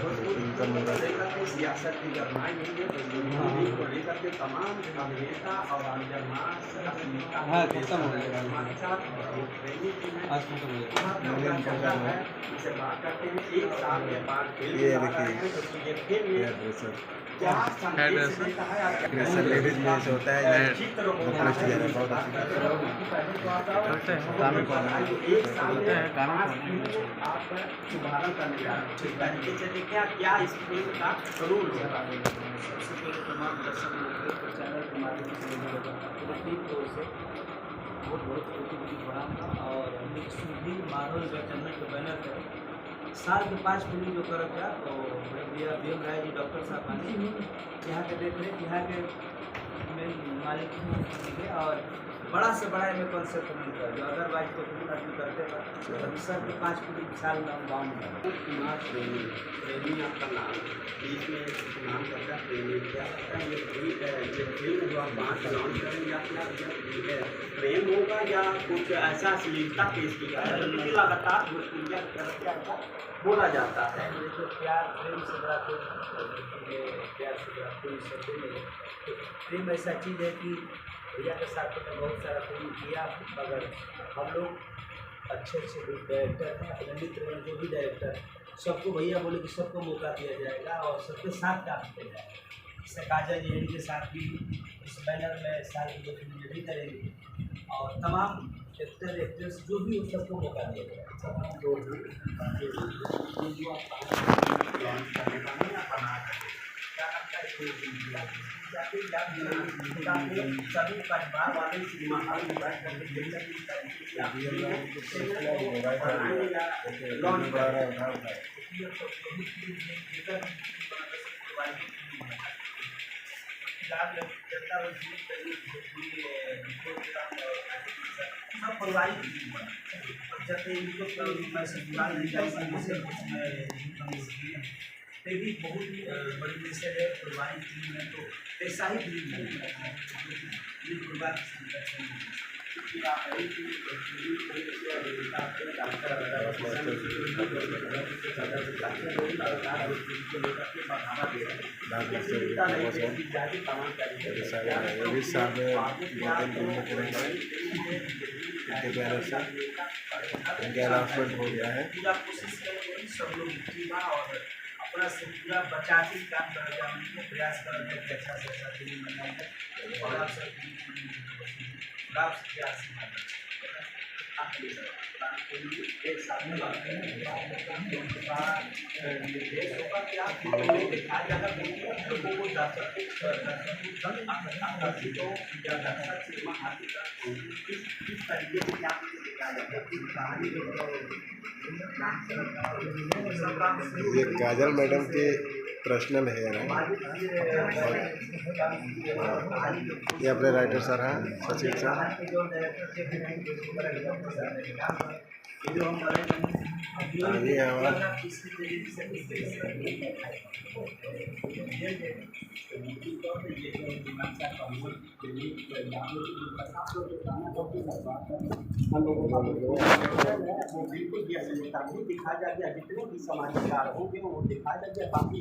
Income होगा। सियासत की गरमाई नहीं है, बजरंगी को लेकर के तमाम अभिनेता और हाँ, खत्म हो गया। आज खत्म हो गया। इसे बात करते हैं 1 साल के बाद ये देखिए hairdresser. Hairdresser ladies में ऐसे होता है, ये कपड़े की जगह बहुत अच्छी आप शुभारंभ करने जा रहे हैं। तरीके से देखिए क्या इस फिल्म का रूल होगा। सबसे पहले तमाम दर्शक लोगों को चैनल के माध्यम से पूरी टीम को से बहुत बहुत प्रणाम और सुधी माहौल जो चैनल के बैनर पर साल के 5 फिल्म जो कर था तो भैया भीम राय जी डॉक्टर साहब आने यहाँ के देख रेख यहाँ के मेन मालिक है और बड़ा से बड़ा में कॉन्सेप्ट मिलता है जो अदरवाइज तो फिल्म आदमी करते हैं। सर के 5 फिल्म साल में हम गाँव में कुमार प्रेमी प्रेमी आपका नाम बीच में नाम करता है प्रेमी क्या करता है ये फिल्म जो आप बात लॉन्च करेंगे अपना प्रेम होगा या कुछ ऐसा अश्लीलता पेश किया है लगातार बोला जाता है तो प्यार प्रेम से बड़ा प्यार से बड़ा प्रेम ऐसा चीज़ है कि भैया के साथ तो बहुत सारा फिल्म किया मगर हम लोग अच्छे अच्छे डायरेक्टर हैं अपने मित्र में जो भी डायरेक्टर सबको भैया बोले कि सबको मौका दिया जाएगा और सबके साथ काम किया जाएगा। जैसे काजल जी के साथ भी इस बैनर में साल की 2 फिल्म भी करेंगे और तमाम एक्टर एक्ट्रेस जो भी उन सबको मौका दिया जाएगा। सभी परिवार वाले सिनेमा हॉल में बैठ करके सब पारिवारिक जैसे इनको भी बहुत बड़ी मैसेज है पारिवारिक फिल्म है तो ऐसा ही फिल्म है परिवार इनके अनाउंसमेंट हो गया है। पूरा कोशिश करेंगे सब लोग और अपना से पूरा बचा के काम कर प्रयास करेंगे कि अच्छा से अच्छा फिल्म बनाएंगे और आप सब क्या एक साथ में ये काजल मैडम के पर्सनल हेयर है। ये अपने राइटर सर हैं सचिन सर। ये हमारा बिल्कुल दिखा जा गया जितने भी समाचार होंगे वो दिखा जा गया बाकी